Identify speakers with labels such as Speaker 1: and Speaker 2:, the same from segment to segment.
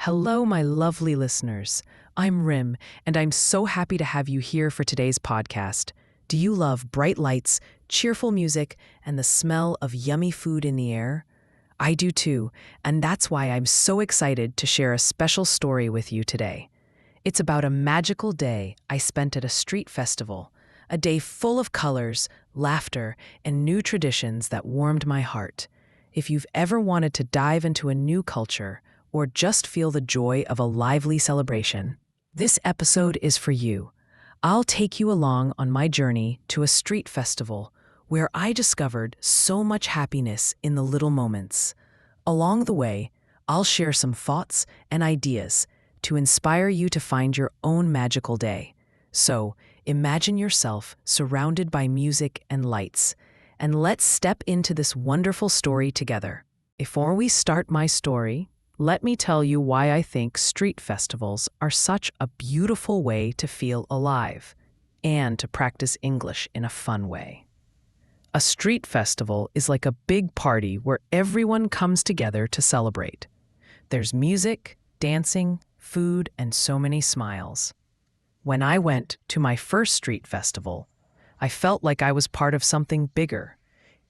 Speaker 1: Hello, my lovely listeners. I'm Rim, and I'm so happy to have you here for today's podcast. Do you love bright lights, cheerful music, and the smell of yummy food in the air? I do too, and that's why I'm so excited to share a special story with you today. It's about a magical day I spent at a street festival, a day full of colors, laughter, and new traditions that warmed my heart. If you've ever wanted to dive into a new culture, or just feel the joy of a lively celebration, this episode is for you. I'll take you along on my journey to a street festival where I discovered so much happiness in the little moments. Along the way, I'll share some thoughts and ideas to inspire you to find your own magical day. So, imagine yourself surrounded by music and lights, and let's step into this wonderful story together. Before we start my story, let me tell you why I think street festivals are such a beautiful way to feel alive and to practice English in a fun way. A street festival is like a big party where everyone comes together to celebrate. There's music, dancing, food, and so many smiles. When I went to my first street festival, I felt like I was part of something bigger.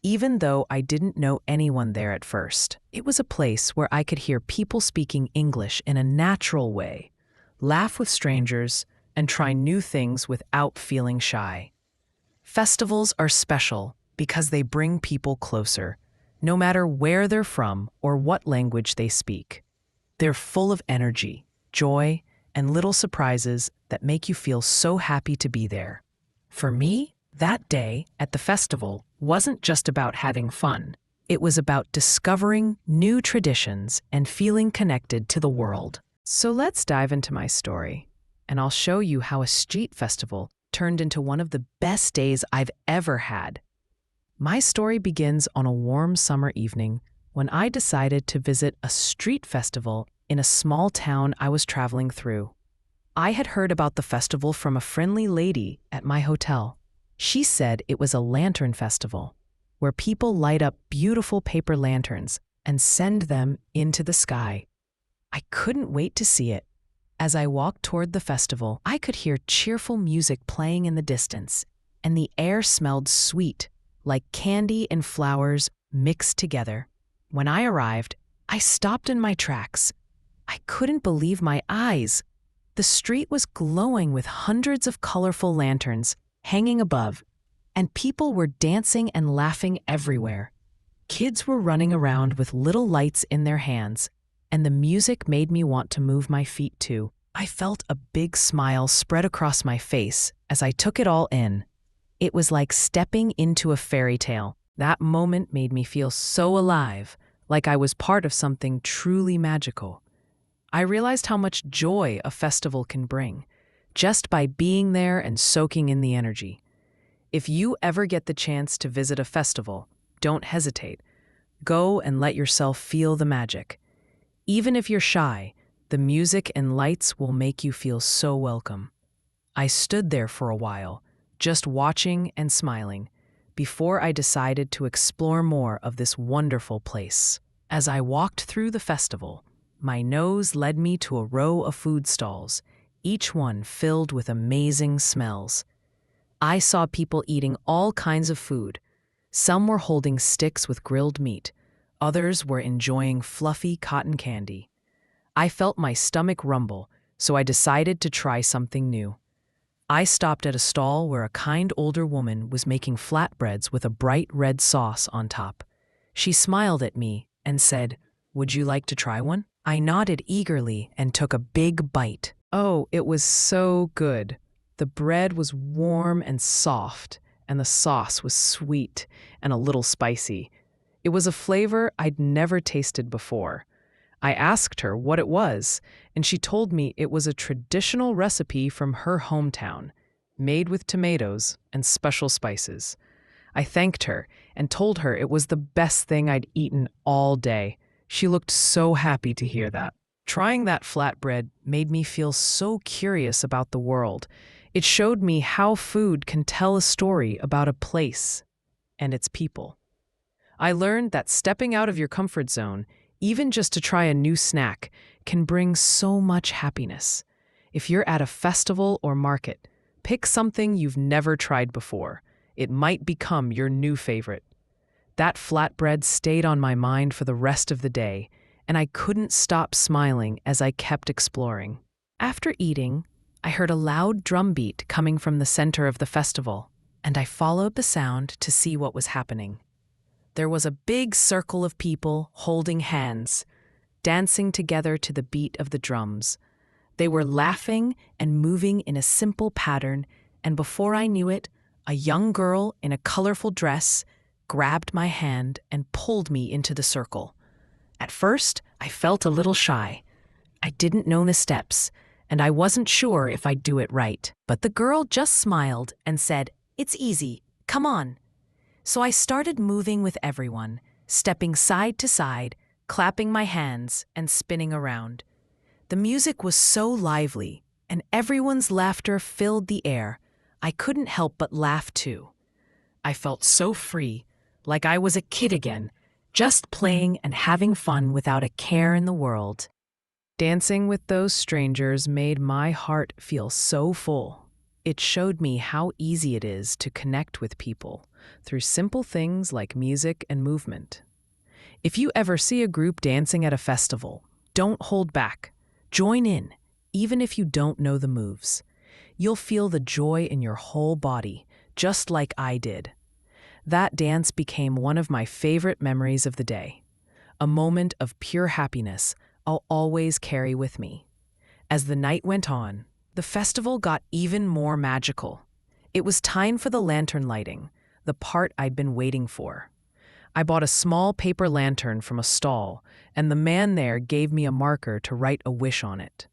Speaker 1: Even though I didn't know anyone there at first, it was a place where I could hear people speaking English in a natural way, laugh with strangers, and try new things without feeling shy. Festivals are special because they bring people closer, no matter where they're from or what language they speak. They're full of energy, joy, and little surprises that make you feel so happy to be there. For me, that day at the festival wasn't just about having fun. It was about discovering new traditions and feeling connected to the world. So let's dive into my story, and I'll show you how a street festival turned into one of the best days I've ever had. My story begins on a warm summer evening when I decided to visit a street festival in a small town I was traveling through. I had heard about the festival from a friendly lady at my hotel. She said it was a lantern festival, where people light up beautiful paper lanterns and send them into the sky. I couldn't wait to see it. As I walked toward the festival, I could hear cheerful music playing in the distance, and the air smelled sweet, like candy and flowers mixed together. When I arrived, I stopped in my tracks. I couldn't believe my eyes. The street was glowing with hundreds of colorful lanterns hanging above, and people were dancing and laughing everywhere. Kids were running around with little lights in their hands, and the music made me want to move my feet too. I felt a big smile spread across my face as I took it all in. It was like stepping into a fairy tale. That moment made me feel so alive, like I was part of something truly magical. I realized how much joy a festival can bring, just by being there and soaking in the energy. If you ever get the chance to visit a festival, don't hesitate. Go and let yourself feel the magic. Even if you're shy, the music and lights will make you feel so welcome. I stood there for a while, just watching and smiling, before I decided to explore more of this wonderful place. As I walked through the festival, my nose led me to a row of food stalls, each one filled with amazing smells. I saw people eating all kinds of food. Some were holding sticks with grilled meat. Others were enjoying fluffy cotton candy. I felt my stomach rumble, so I decided to try something new. I stopped at a stall where a kind older woman was making flatbreads with a bright red sauce on top. She smiled at me and said, "Would you like to try one?" I nodded eagerly and took a big bite. Oh, it was so good. The bread was warm and soft, and the sauce was sweet and a little spicy. It was a flavor I'd never tasted before. I asked her what it was, and she told me it was a traditional recipe from her hometown, made with tomatoes and special spices. I thanked her and told her it was the best thing I'd eaten all day. She looked so happy to hear that. Trying that flatbread made me feel so curious about the world. It showed me how food can tell a story about a place and its people. I learned that stepping out of your comfort zone, even just to try a new snack, can bring so much happiness. If you're at a festival or market, pick something you've never tried before. It might become your new favorite. That flatbread stayed on my mind for the rest of the day, and I couldn't stop smiling as I kept exploring. After eating, I heard a loud drum beat coming from the center of the festival, and I followed the sound to see what was happening. There was a big circle of people holding hands, dancing together to the beat of the drums. They were laughing and moving in a simple pattern, and before I knew it, a young girl in a colorful dress grabbed my hand and pulled me into the circle. At first, I felt a little shy. I didn't know the steps, and I wasn't sure if I'd do it right. But the girl just smiled and said, "It's easy. Come on." So I started moving with everyone, stepping side to side, clapping my hands, and spinning around. The music was so lively, and everyone's laughter filled the air. I couldn't help but laugh too. I felt so free, like I was a kid again, just playing and having fun without a care in the world. Dancing with those strangers made my heart feel so full. It showed me how easy it is to connect with people through simple things like music and movement. If you ever see a group dancing at a festival, don't hold back. Join in, even if you don't know the moves. You'll feel the joy in your whole body, just like I did. That dance became one of my favorite memories of the day, a moment of pure happiness I'll always carry with me. As the night went on, the festival got even more magical. It was time for the lantern lighting, the part I'd been waiting for. I bought a small paper lantern from a stall, and the man there gave me a marker to write a wish on it.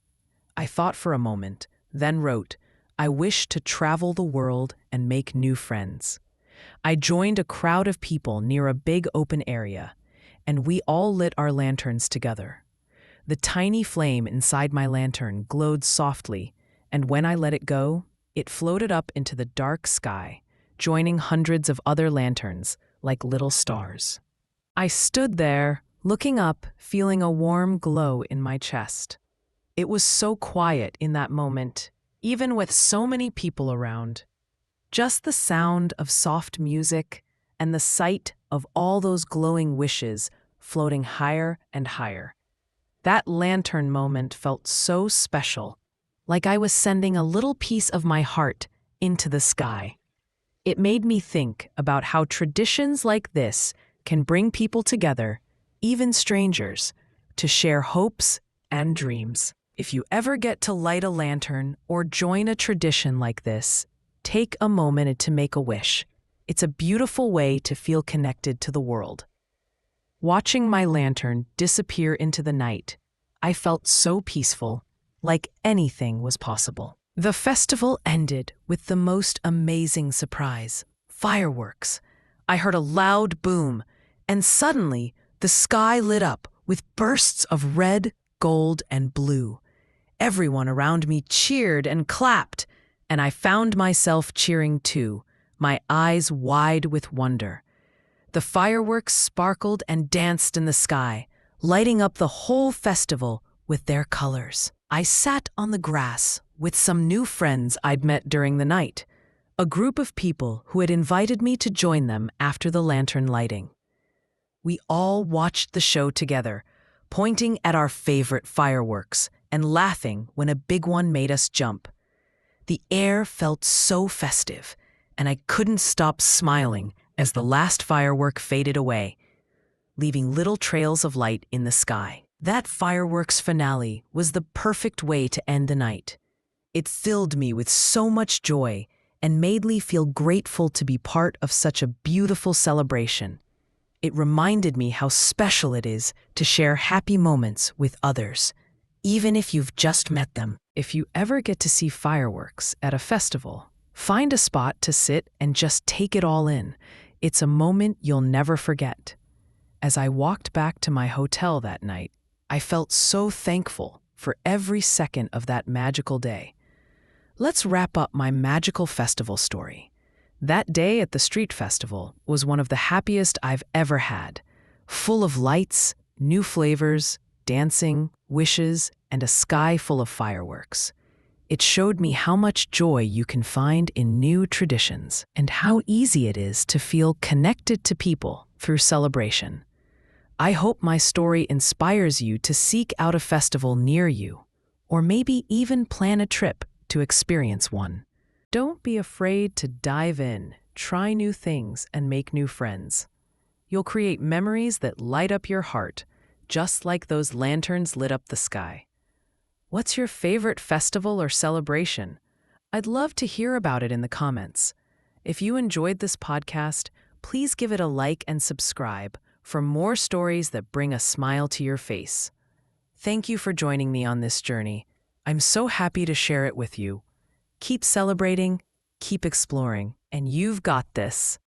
Speaker 1: I thought for a moment, then wrote, "I wish to travel the world and make new friends." I joined a crowd of people near a big open area, and we all lit our lanterns together. The tiny flame inside my lantern glowed softly, and when I let it go, it floated up into the dark sky, joining hundreds of other lanterns like little stars. I stood there, looking up, feeling a warm glow in my chest. It was so quiet in that moment, even with so many people around. Just the sound of soft music and the sight of all those glowing wishes floating higher and higher. That lantern moment felt so special, like I was sending a little piece of my heart into the sky. It made me think about how traditions like this can bring people together, even strangers, to share hopes and dreams. If you ever get to light a lantern or join a tradition like this, take a moment to make a wish. It's a beautiful way to feel connected to the world. Watching my lantern disappear into the night, I felt so peaceful, like anything was possible. The festival ended with the most amazing surprise: fireworks. I heard a loud boom, and suddenly the sky lit up with bursts of red, gold, and blue. Everyone around me cheered and clapped, and I found myself cheering too, my eyes wide with wonder. The fireworks sparkled and danced in the sky, lighting up the whole festival with their colors. I sat on the grass with some new friends I'd met during the night, a group of people who had invited me to join them after the lantern lighting. We all watched the show together, pointing at our favorite fireworks and laughing when a big one made us jump. The air felt so festive, and I couldn't stop smiling as the last firework faded away, leaving little trails of light in the sky. That fireworks finale was the perfect way to end the night. It filled me with so much joy and made me feel grateful to be part of such a beautiful celebration. It reminded me how special it is to share happy moments with others, even if you've just met them. If you ever get to see fireworks at a festival, find a spot to sit and just take it all in. It's a moment you'll never forget. As I walked back to my hotel that night, I felt so thankful for every second of that magical day. Let's wrap up my magical festival story. That day at the street festival was one of the happiest I've ever had, full of lights, new flavors, dancing, wishes, and a sky full of fireworks. It showed me how much joy you can find in new traditions and how easy it is to feel connected to people through celebration. I hope my story inspires you to seek out a festival near you, or maybe even plan a trip to experience one. Don't be afraid to dive in, try new things, and make new friends. You'll create memories that light up your heart, just like those lanterns lit up the sky. What's your favorite festival or celebration? I'd love to hear about it in the comments. If you enjoyed this podcast, please give it a like and subscribe for more stories that bring a smile to your face. Thank you for joining me on this journey. I'm so happy to share it with you. Keep celebrating, keep exploring, and you've got this.